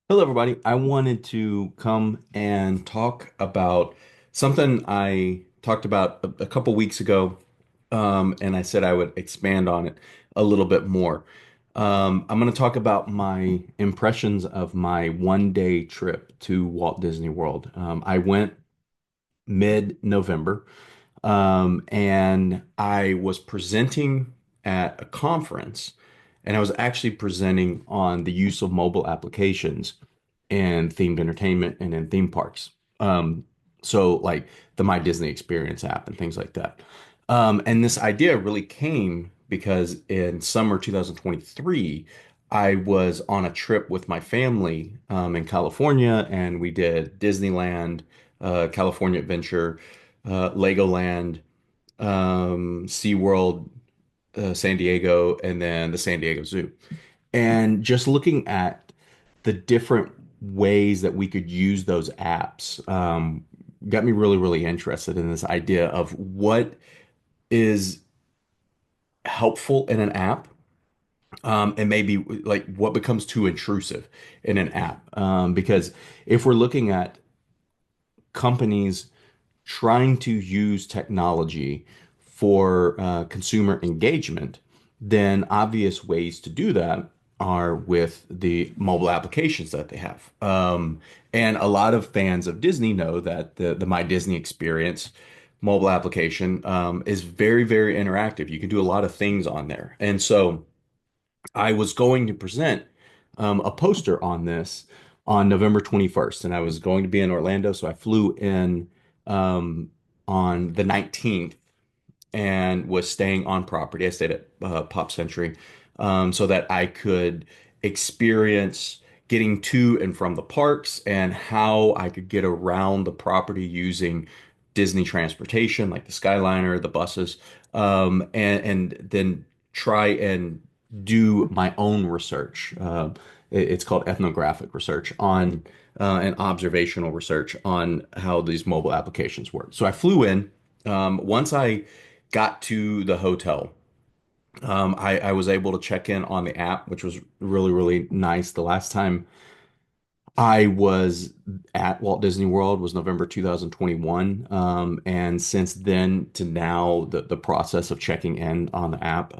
Hello, everybody. I wanted to come and talk about something I talked about a couple weeks ago, and I said I would expand on it a little bit more. I'm going to talk about my impressions of my one-day trip to Walt Disney World. I went mid-November, and I was presenting at a conference, and I was actually presenting on the use of mobile applications and themed entertainment and in theme parks. Um, so like the My Disney Experience app and things like that. And this idea really came because in summer 2023, I was on a trip with my family in California, and we did Disneyland, California Adventure, Legoland, SeaWorld, San Diego, and then the San Diego Zoo. And just looking at the different ways that we could use those apps got me really, really interested in this idea of what is helpful in an app, and maybe like what becomes too intrusive in an app. Because if we're looking at companies trying to use technology for consumer engagement, then obvious ways to do that are with the mobile applications that they have. And a lot of fans of Disney know that the My Disney Experience mobile application is very, very interactive. You can do a lot of things on there. And so I was going to present a poster on this on November 21st, and I was going to be in Orlando, so I flew in on the 19th and was staying on property. I stayed at Pop Century so that I could experience getting to and from the parks and how I could get around the property using Disney transportation, like the Skyliner, the buses, and then try and do my own research. It's called ethnographic research on and observational research on how these mobile applications work. So I flew in. Once I got to the hotel, I was able to check in on the app, which was really, really nice. The last time I was at Walt Disney World was November 2021. And since then to now, the process of checking in on the app,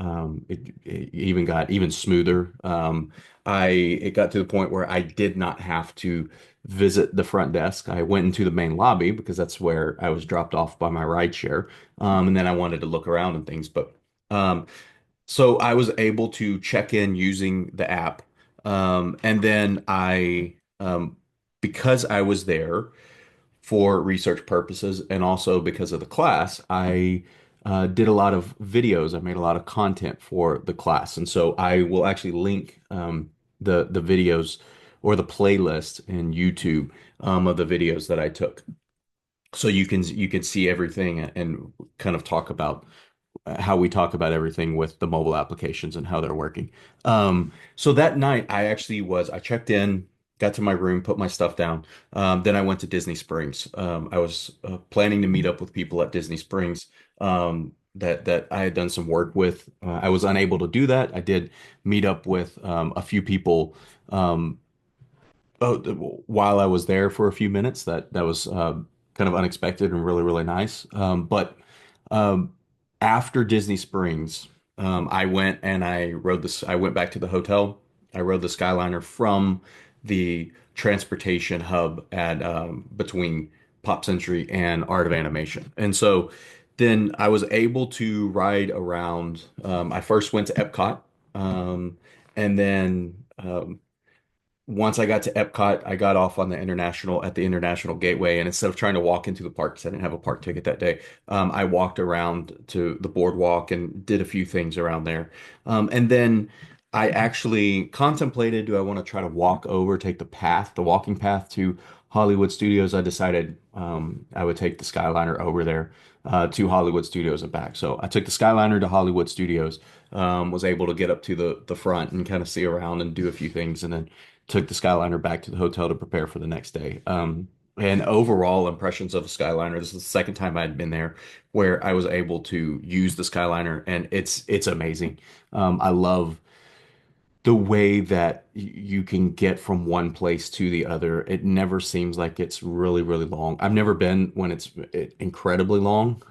it even got even smoother. It got to the point where I did not have to visit the front desk. I went into the main lobby because that's where I was dropped off by my ride share. And then I wanted to look around and things, but um, so I was able to check in using the app. And then because I was there for research purposes and also because of the class, I did a lot of videos. I made a lot of content for the class. And so I will actually link the videos or the playlist in YouTube of the videos that I took. So you can see everything and kind of talk about how we talk about everything with the mobile applications and how they're working. So that night, I checked in, got to my room, put my stuff down. Then I went to Disney Springs. I was planning to meet up with people at Disney Springs that I had done some work with. I was unable to do that. I did meet up with a few people um, oh, while I was there for a few minutes. That was kind of unexpected and really, really nice. But um, after Disney Springs, I went and I rode this. I went back to the hotel. I rode the Skyliner from the transportation hub at between Pop Century and Art of Animation, and so then I was able to ride around. I first went to Epcot, and then once I got to Epcot, I got off on the international gateway, and instead of trying to walk into the park because I didn't have a park ticket that day, I walked around to the boardwalk and did a few things around there. And then I actually contemplated, do I want to try to walk over, take the walking path to Hollywood Studios? I decided I would take the Skyliner over there to Hollywood Studios and back. So I took the Skyliner to Hollywood Studios, was able to get up to the front and kind of see around and do a few things, and then took the Skyliner back to the hotel to prepare for the next day. And overall impressions of the Skyliner, this is the second time I had been there where I was able to use the Skyliner, and it's amazing. I love the way that you can get from one place to the other. It never seems like it's really, really long. I've never been when it's incredibly long,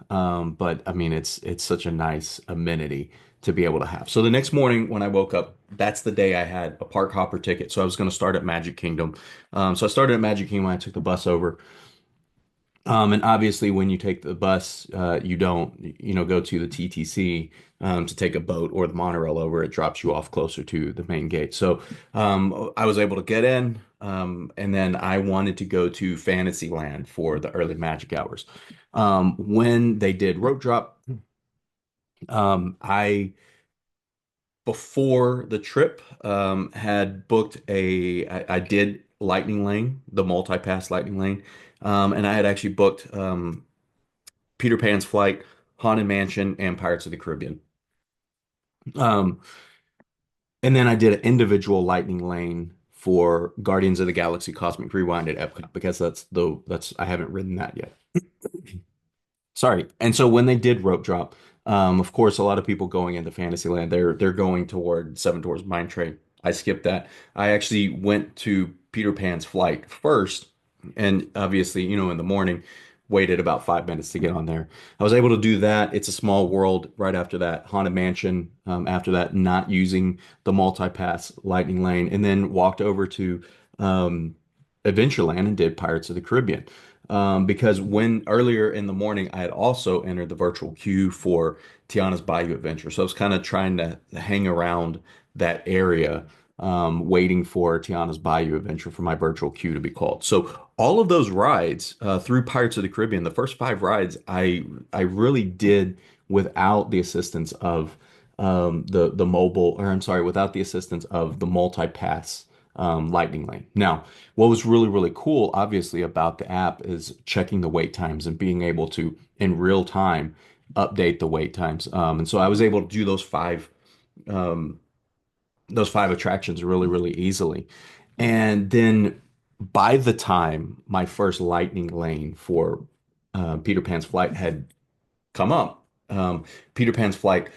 but I mean, it's such a nice amenity to be able to have. So the next morning when I woke up, that's the day I had a park hopper ticket. So I was going to start at Magic Kingdom. So I started at Magic Kingdom. I took the bus over. And obviously, when you take the bus, you don't, go to the TTC to take a boat or the monorail over. It drops you off closer to the main gate. So I was able to get in, and then I wanted to go to Fantasyland for the early magic hours. When they did rope drop, I before the trip had booked I did Lightning Lane, the multi-pass Lightning Lane, and I had actually booked. Peter Pan's Flight, Haunted Mansion, and Pirates of the Caribbean. Um, and then I did an individual lightning lane for Guardians of the Galaxy Cosmic Rewind at Epcot because that's I haven't ridden that yet. Sorry. And so when they did rope drop, of course, a lot of people going into Fantasyland, they're going toward Seven Dwarfs Mine Train. I skipped that. I actually went to Peter Pan's Flight first, and obviously, in the morning, waited about 5 minutes to get on there. I was able to do that. It's a small world right after that. Haunted Mansion, after that, not using the multi-pass Lightning Lane, and then walked over to um, Adventureland and did Pirates of the Caribbean because when earlier in the morning I had also entered the virtual queue for Tiana's Bayou Adventure. So I was kind of trying to hang around that area, waiting for Tiana's Bayou Adventure for my virtual queue to be called. So all of those rides through Pirates of the Caribbean, the first five rides, I really did without the assistance of the mobile, or I'm sorry, without the assistance of the multi-pass Lightning Lane. Now, what was really, really cool, obviously, about the app is checking the wait times and being able to, in real time, update the wait times. And so I was able to do um, those five attractions really, really easily. And then by the time my first Lightning Lane for Peter Pan's Flight had come up, Peter Pan's Flight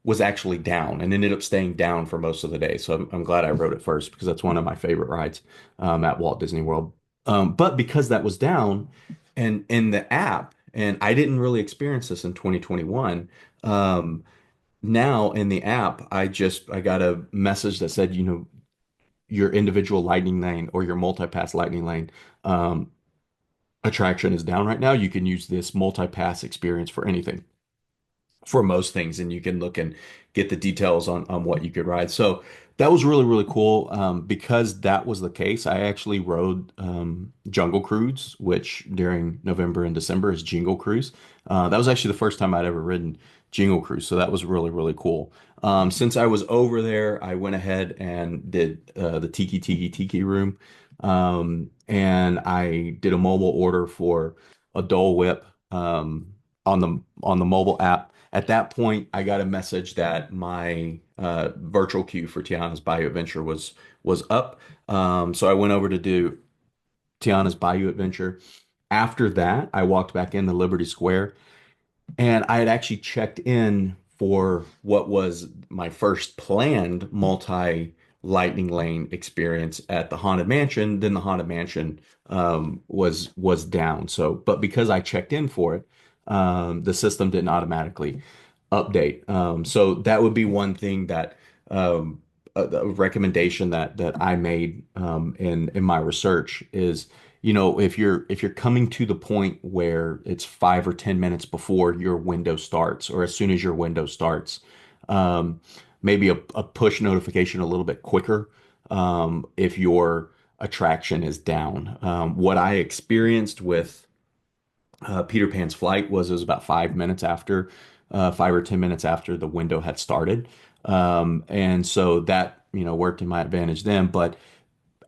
was actually down and ended up staying down for most of the day. So I'm glad I wrote it first because that's one of my favorite rides at Walt Disney World. But because that was down and in the app, and I didn't really experience this in 2021. Now in the app, I got a message that said, your individual lightning lane or your multi-pass lightning lane um, attraction is down right now. You can use this multi-pass experience for anything, for most things, and you can look and get the details on what you could ride. So that was really, really cool. Because that was the case, I actually rode Jungle Cruise, which during November and December is Jingle Cruise. That was actually the first time I'd ever ridden Jingle Cruise, so that was really, really cool. Since I was over there, I went ahead and did the Tiki Room, and I did a mobile order for a Dole Whip on the mobile app. At that point, I got a message that my virtual queue for Tiana's Bayou Adventure was up. So I went over to do Tiana's Bayou Adventure. After that, I walked back into Liberty Square, and I had actually checked in for what was my first planned multi Lightning Lane experience at the Haunted Mansion. Then the Haunted Mansion was down. So, but because I checked in for it, the system didn't automatically update. So that would be one thing that a recommendation that I made in my research is, if you're coming to the point where it's 5 or 10 minutes before your window starts, or as soon as your window starts, um, maybe a push notification a little bit quicker if your attraction is down. What I experienced with Peter Pan's Flight was it was about 5 minutes after, 5 or 10 minutes after the window had started. And so that, worked in my advantage then. But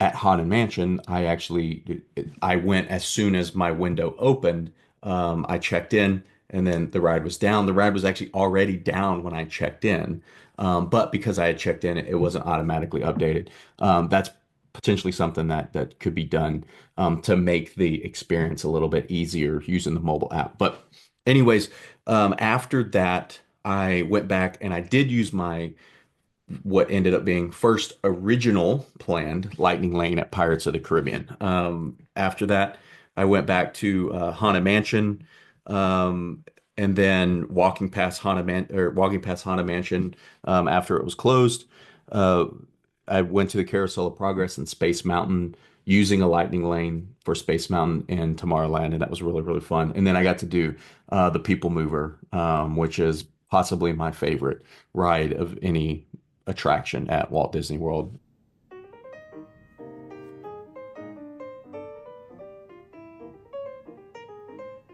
at Haunted Mansion, I went as soon as my window opened. I checked in, and then the ride was down. The ride was actually already down when I checked in, but because I had checked in, it wasn't automatically updated. That's potentially something that could be done to make the experience a little bit easier using the mobile app. But anyways, after that, I went back and I did use my what ended up being first original planned Lightning Lane at Pirates of the Caribbean. After that, I went back to Haunted Mansion, um, and then walking past Haunted Mansion after it was closed. Uh, I went to the Carousel of Progress and Space Mountain using a Lightning Lane for Space Mountain and Tomorrowland, and that was really, really fun. And then I got to do the People Mover, which is possibly my favorite ride of any attraction at Walt Disney World.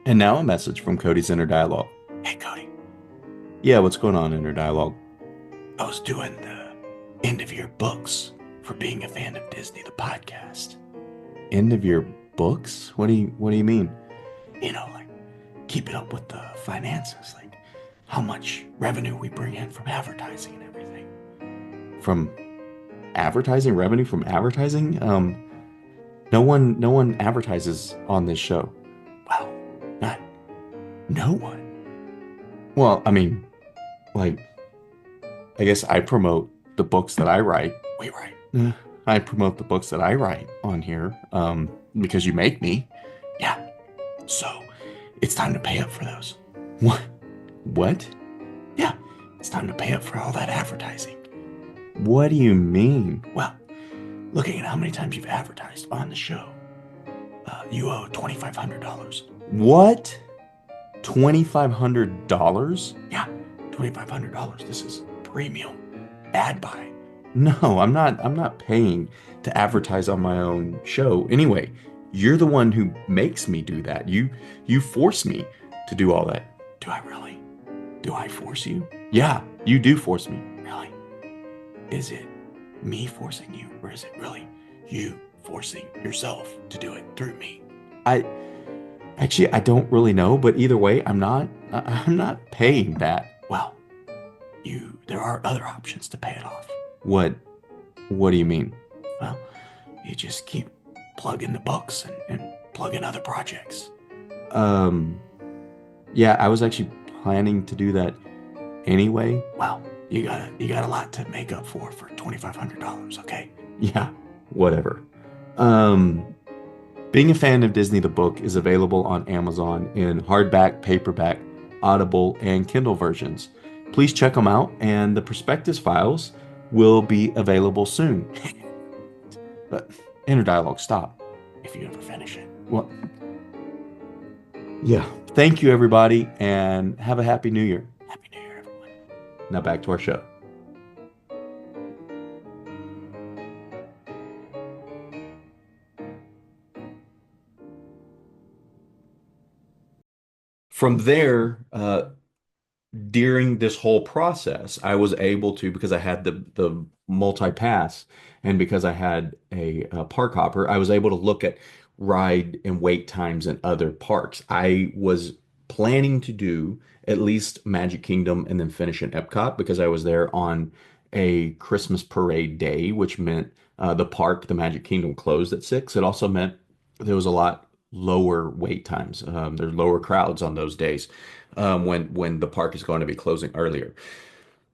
And now a message from Cody's Inner Dialogue. Hey, Cody. Yeah, what's going on, Inner Dialogue? I was doing the end of year books for being a fan of Disney, the podcast. End of year books? What do you mean? You know, like keeping up with the finances, like how much revenue we bring in from advertising and everything. From advertising, revenue from advertising? No one advertises on this show. Well, not no one. Well, I mean, like, I guess I promote the books that I write. We write. I promote the books that I write on here, because you make me. Yeah. So it's time to pay up for those. What? What? Yeah, it's time to pay up for all that advertising. What do you mean? Well, looking at how many times you've advertised on the show, you owe $2,500. What? $2,500? Yeah, $2,500. This is premium ad buy. No, I'm not paying to advertise on my own show. Anyway, you're the one who makes me do that. You force me to do all that. Do I really? Do I force you? Yeah, you do force me. Really? Is it me forcing you, or is it really you forcing yourself to do it through me? I actually I don't really know, but either way, I'm not paying that. Well, you there are other options to pay it off. What do you mean? Well, you just keep plugging the books and plug in other projects. Um, yeah, I was actually planning to do that anyway. Well, you got a lot to make up for $2,500, okay? Yeah, whatever. Um, Being a fan of Disney the book is available on Amazon in hardback, paperback, Audible, and Kindle versions. Please check them out, and the prospectus files will be available soon. But inner dialogue, stop. If you ever finish it. Well, yeah. Thank you, everybody, and have a happy new year. Happy New Year, everyone. Now back to our show. From there, during this whole process, I was able to, because I had the multi-pass and because I had a park hopper, I was able to look at ride and wait times in other parks. I was planning to do at least Magic Kingdom and then finish in Epcot because I was there on a Christmas parade day, which meant the Magic Kingdom closed at 6. It also meant there was a lot lower wait times. There's lower crowds on those days when the park is going to be closing earlier.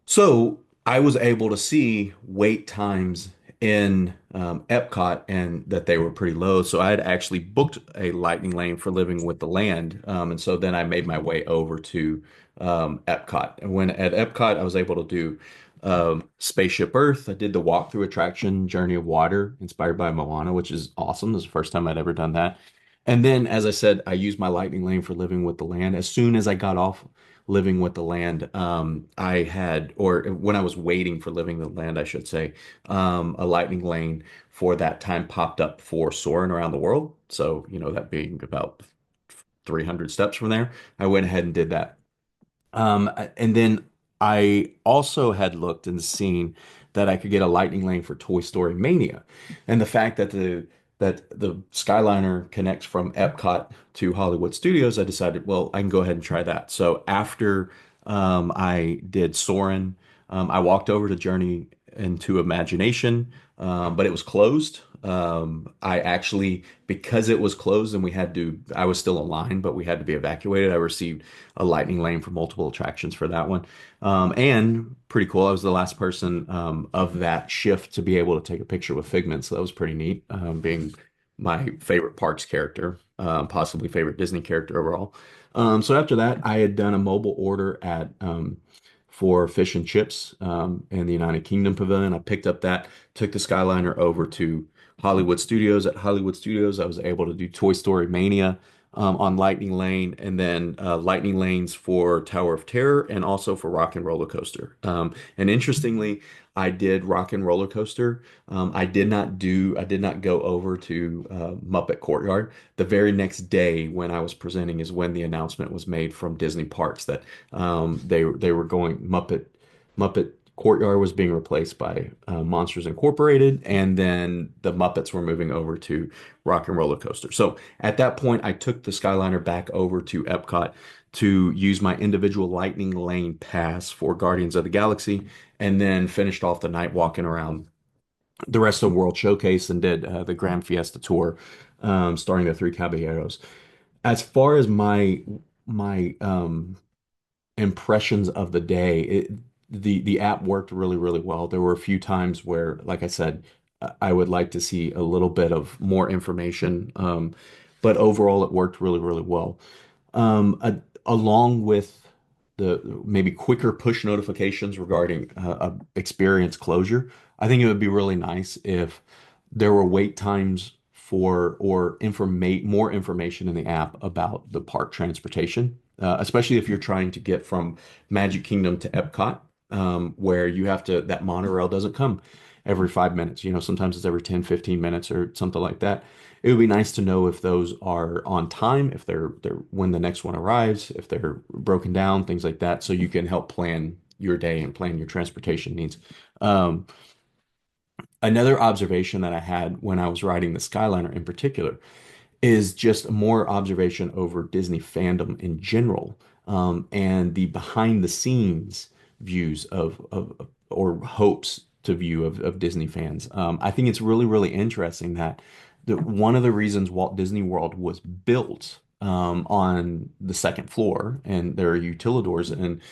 So I was able to see wait times in Epcot and that they were pretty low. So I had actually booked a Lightning Lane for Living with the Land. And so then I made my way over to Epcot. And when at Epcot, I was able to do Spaceship Earth. I did the walkthrough attraction Journey of Water, inspired by Moana, which is awesome. This is the first time I'd ever done that. And then, as I said, I used my Lightning Lane for Living with the Land. As soon as I got off Living with the Land, I had, or when I was waiting for Living with the Land, I should say, a Lightning Lane for that time popped up for Soarin' Around the World. So, that being about 300 steps from there, I went ahead and did that. And then I also had looked and seen that I could get a Lightning Lane for Toy Story Mania. And the fact that the Skyliner connects from Epcot to Hollywood Studios, I decided, well, I can go ahead and try that. So after I did Soarin', I walked over to Journey into Imagination, but it was closed. I actually, because it was closed and I was still in line, but we had to be evacuated. I received a lightning lane for multiple attractions for that one. And pretty cool. I was the last person of that shift to be able to take a picture with Figment. So that was pretty neat, being my favorite Parks character, possibly favorite Disney character overall. So after that, I had done a mobile order at for fish and chips in the United Kingdom Pavilion. I picked up that, took the Skyliner over to Hollywood Studios. At Hollywood Studios, I was able to do Toy Story Mania on Lightning Lane, and then Lightning Lanes for Tower of Terror and also for Rock and Roller Coaster. And interestingly, I did Rock and Roller Coaster. I did not go over to Muppet Courtyard. The very next day when I was presenting is when the announcement was made from Disney Parks that they were going Muppet Courtyard was being replaced by Monsters Incorporated, and then the Muppets were moving over to Rock and Roller Coaster. So at that point, I took the Skyliner back over to Epcot to use my individual Lightning Lane pass for Guardians of the Galaxy, and then finished off the night walking around the rest of World Showcase and did the Grand Fiesta Tour, starring the Three Caballeros. As far as my impressions of the day, the app worked really, really well. There were a few times where, like I said, I would like to see a little bit of more information, but overall, it worked really, really well. Along with the maybe quicker push notifications regarding experience closure, I think it would be really nice if there were wait times for or more information in the app about the park transportation, especially if you're trying to get from Magic Kingdom to Epcot, where that monorail doesn't come every 5 minutes. Sometimes it's every 10, 15 minutes or something like that. It would be nice to know if those are on time, if they're when the next one arrives, if they're broken down, things like that, so you can help plan your day and plan your transportation needs. Um, Another observation that I had when I was riding the Skyliner in particular is just more observation over Disney fandom in general, and the behind the scenes views of or hopes to view of Disney fans. I think it's really, really interesting that one of the reasons Walt Disney World was built on the second floor, and there are utilidors and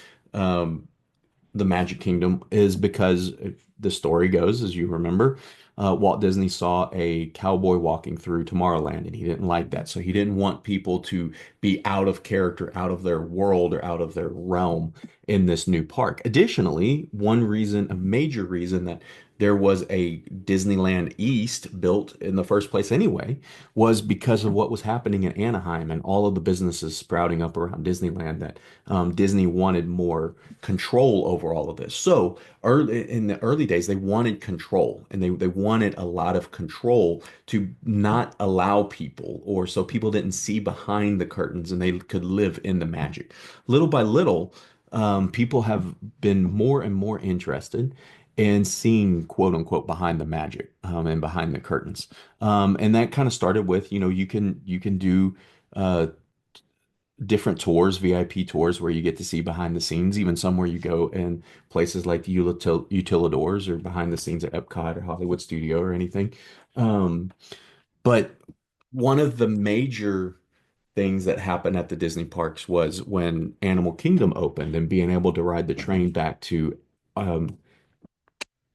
the Magic Kingdom, is because the story goes, as you remember, Walt Disney saw a cowboy walking through Tomorrowland and he didn't like that. So he didn't want people to be out of character, out of their world, or out of their realm in this new park. Additionally, a major reason that there was a Disneyland East built in the first place anyway, was because of what was happening in Anaheim and all of the businesses sprouting up around Disneyland, that Disney wanted more control over all of this. So in the early days, they wanted control, and they wanted a lot of control to not allow people, or so people didn't see behind the curtains and they could live in the magic. Little by little, people have been more and more interested in seeing quote unquote behind the magic, and behind the curtains. And that kind of started with, you can do uh, different tours, VIP tours, where you get to see behind the scenes, even somewhere you go in places like the Utilidors or behind the scenes at Epcot or Hollywood Studio or anything. Um, but one of the major things that happened at the Disney parks was when Animal Kingdom opened, and being able to ride the train back to um,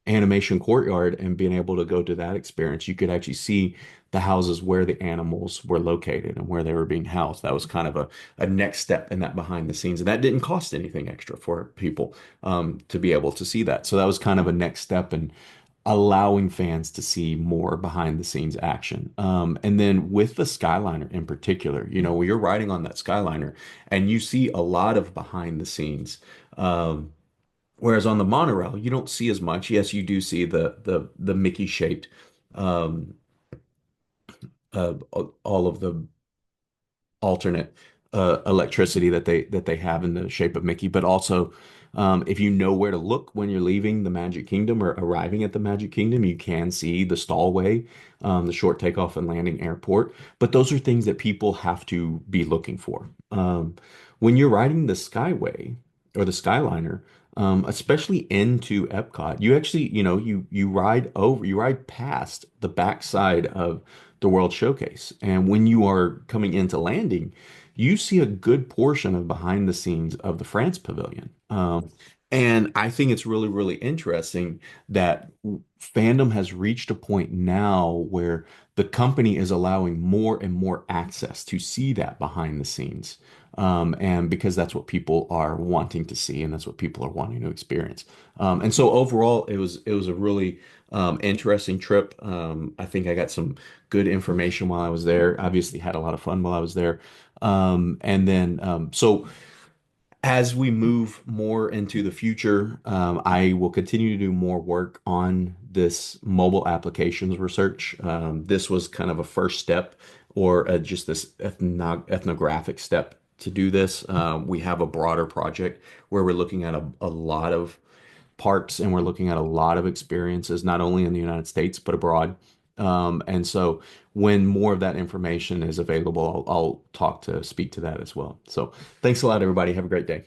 Animation Courtyard and being able to go to that experience, you could actually see the houses where the animals were located and where they were being housed. That was kind of a next step in that behind the scenes. And that didn't cost anything extra for people to be able to see that. So that was kind of a next step in allowing fans to see more behind the scenes action. And then with the Skyliner in particular, when you're riding on that Skyliner and you see a lot of behind the scenes. Whereas on the monorail, you don't see as much. Yes, you do see the Mickey shaped, um, all of the alternate electricity that they have in the shape of Mickey, but also if you know where to look when you're leaving the Magic Kingdom or arriving at the Magic Kingdom, you can see the stallway, the short takeoff and landing airport. But those are things that people have to be looking for. When you're riding the Skyway or the Skyliner, especially into Epcot. You actually, you ride past the backside of the World Showcase, and when you are coming into landing, you see a good portion of behind the scenes of the France Pavilion. And I think it's really, really interesting that fandom has reached a point now where the company is allowing more and more access to see that behind the scenes. And because that's what people are wanting to see, and that's what people are wanting to experience. And so overall, it was a really interesting trip. I think I got some good information while I was there. Obviously, had a lot of fun while I was there. And then so as we move more into the future, I will continue to do more work on this mobile applications research. This was kind of a first step or just this ethnographic step to do this. We have a broader project where we're looking at a lot of parks and we're looking at a lot of experiences, not only in the United States, but abroad. And so when more of that information is available, I'll talk to speak to that as well. So thanks a lot, everybody. Have a great day.